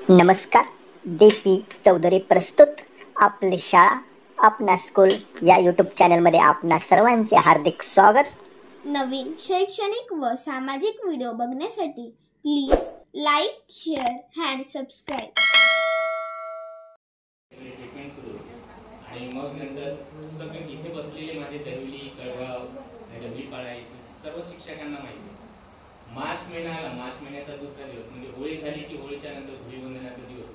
नमस्कार. DP चौधरी प्रस्तुत आपली शाळा आपणा स्कूल या यूट्यूब चॅनलमध्ये आपणा सर्वांचे हार्दिक स्वागत. नवीन शैक्षणिक व सामाजिक व्हिडिओ बघण्यासाठी please like, share and subscribe. आणि मग नंतर सगळे इथे बसलेले माझे दहिवली, कळगाव, दहिवलीपाडा सर्व शिक्षकांना माहिती मार्च महिना आला, मार्च महिन्याचा दुसरा दिवस म्हणजे होळी झाली की होळीच्या नंतर धुलीवंदनाचा दिवस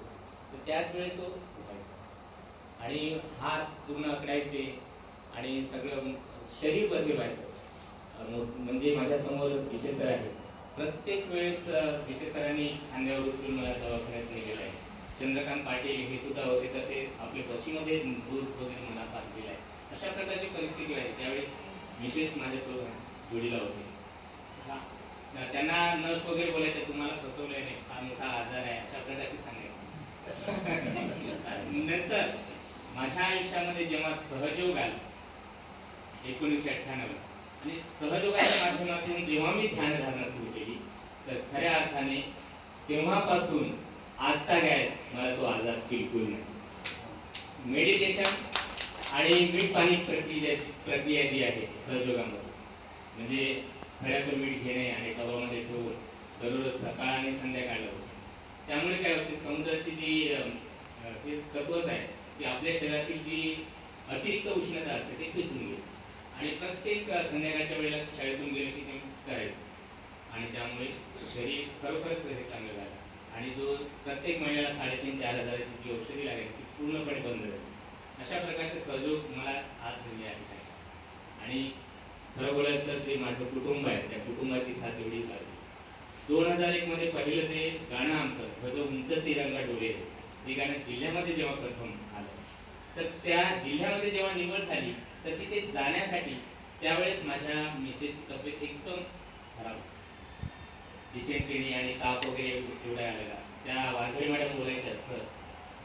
तर त्याच वेळेस तो उठायचा आणि हात पूर्ण अकडायचे आणि सगळं शरीर बदल व्हायचं. म्हणजे माझ्या समोर विशेष सर आहेत. प्रत्येक वेळेस विशेष सरांनी खांद्यावर उचलून मला दवाखान्यात नेलेलं आहे. चंद्रकांत पाटील हे सुद्धा होते तर ते आपल्या बशीमध्ये दूध वगैरे मला पाजलेलं आहे. अशा प्रकारची परिस्थिती आहे. त्यावेळेस विशेष माझ्यासोबत जोडीला होते. त्यांना नर्स वगैरे बोलायचे तुम्हाला फसवलंय नाही, फार मोठा आजार आहे अशा प्रकारची सांगायचं. नंतर माझ्या आयुष्यामध्ये जेव्हा सहयोग आला 1998 आणि सहयोगाच्या माध्यमातून जेव्हा मी ध्यानधारणा सुरू केली तर खऱ्या अर्थाने तेव्हापासून आज तागायत मला तो आजार बिलकुल नाही. मेडिटेशन आणि मीठ पाणी प्रक्रिया जी आहे सहयोगामध्ये म्हणजे खड्याचं मीठ घेणे आणि डबामध्ये ठेवून दररोज सकाळ आणि संध्याकाळला बसणे. त्यामुळे काय होते समुद्राची जी तत्वच आहे की आपल्या शरीरातील जी अतिरिक्त उष्णता असते ते खेचून घेते आणि प्रत्येक संध्याकाळच्या वेळेला शाळेतून गेले की ते करायचं आणि त्यामुळे शरीर खरोखरच हे चांगलं झालं आणि जो प्रत्येक महिन्याला 3,500-4,000 हजाराची जी औषधी लागेल ती पूर्णपणे बंद झाली. अशा प्रकारचे सहयोग मला आज झाले आहे आणि खरं बोलायचं तर जे माझं कुटुंब आहे त्या कुटुंबाची साथ एवढी लागली. 2001 मध्ये पहिलं जे गाणं आमचं जो उंच तिरंगा डोले हे गाणं जिल्ह्यामध्ये जेव्हा प्रथम आलं तर त्या जिल्ह्यामध्ये जेव्हा निवड झाली तर तिथे जाण्यासाठी त्यावेळेस माझ्या मिसेसची तब्येत एकदम खराब होती. डिसेंट्री आणि ताप वगैरे एवढा आलेला. त्या वारकरी मॅडम बोलायच्या सर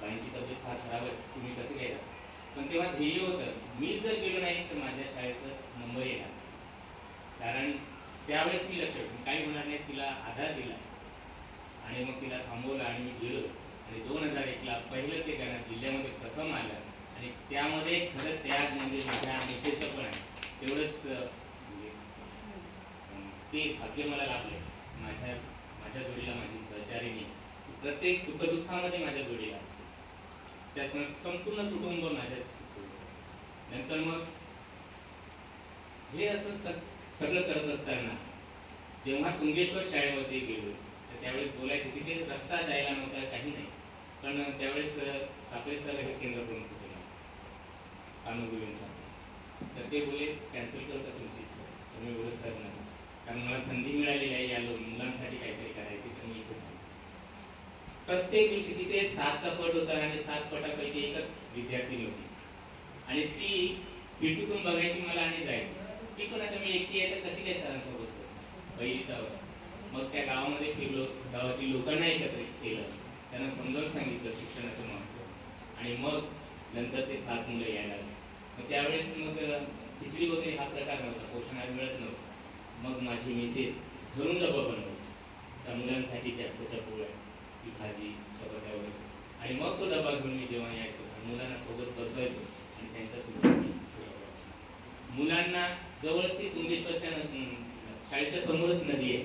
बाईंची तब्येत फार खराब आहे तुम्ही कसे काय. पण तेव्हा ध्येय होतं मी जर गेलो नाही तर माझ्या शाळेचा नंबर येणार कारण त्यावेळेस मी लक्ष ठेवून काही होणार नाही तिला आधार दिला आणि मग तिला थांबवलं आणि मी गेलो आणि 2001ला पहिलं ते गाणं जिल्ह्यामध्ये प्रथम आलं आणि त्यामध्ये खरं त्याग म्हणजे माझ्या मिसेसचं पण आहे तेवढंच ते भाग्य मला लाभले. माझ्या जोडीला माझी सहचारिणी प्रत्येक सुखदुःखामध्ये माझ्या जोडीला असते. त्यामुळे संपूर्ण कुटुंब माझ्या सोबत असते. नंतर मग हे असं सगळं करत असताना जेव्हा तुंगेश्वर शाळेमध्ये गेलो तर त्यावेळेस बोलायचे तिथे रस्ता जायला नव्हता काही नाही पण त्यावेळेस सापळे सर हे केंद्र प्रमुख होते कानूगोविंद सर तर ते बोले कॅन्सल करू का तुमची इच्छा तुम्ही बोलत सर नाही कारण मला संधी मिळालेली आहे या मुलांसाठी काहीतरी करायची तर मी इथे प्रत्येक दिवशी तिथे 7चा पट होता आणि 7 पटापैकी एकच विद्यार्थी होती आणि ती खिडकीतून बघायची मला आणि जायची. ती पण आता मी एकटी आहे तर कशी काय सरांसोबत बसू पहिलीचा मग त्या गावामध्ये फिरलो गावातील लोकांना एकत्रित केलं त्यांना समजावून सांगितलं शिक्षणाचं महत्त्व आणि मग नंतर ते 7 मुलं यायला लागले. मग त्यावेळेस मग खिचडी वगैरे हा प्रकार नव्हता पोषणाला मिळत नव्हतं. मग माझी मिसेस घरून डबा बनवायची त्या मुलांसाठी जास्तच्या पोळ्या ती भाजी चपात्या वगैरे आणि मग तो डबा घेऊन मी जेव्हा यायचो आणि मुलांना सोबत बसवायचो आणि त्यांच्यासोबत मुलांना जवळच ती तुंगेश्वरच्या शाळेच्या समोरच नदी आहे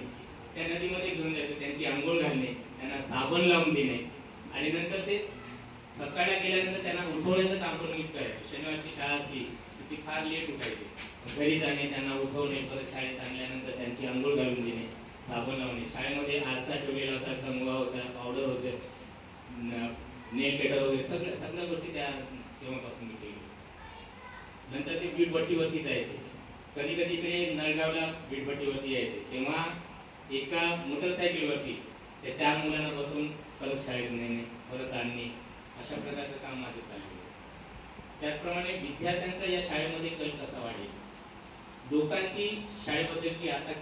त्या नदीमध्ये घेऊन जायचं त्यांची आंघोळ घालणे त्यांना साबण लावून देणे आणि नंतर ते सकाळला गेल्यानंतर त्यांना उठवण्याचं काम पण मीच करायचो. शनिवारची शाळा असली तर ती फार लेट उठायची घरी जाणे त्यांना उठवणे परत शाळेत आणल्यानंतर त्यांची आंघोळ घालून देणे साबण लावणे. शाळेमध्ये आरसा ठेवलेला होता कंगवा होता पावडर होते नेल कटर वगैरे सगळ्या गोष्टी त्या तेव्हापासून मी केली. नंतर ते वीटभट्टीवरती जायचे कधी कधी इकडे नळगावला वीटभट्टीवरती यायचे तेव्हा एका मोटरसायकलवरती त्या 4 मुलांना बसून परत शाळेत नेणे परत आणणे अशा प्रकारचं काम माझं चाललं. त्याचप्रमाणे विद्यार्थ्यांचा या शाळेमध्ये कल कसा वाढेल लोकांची शाळेबद्दलची आशा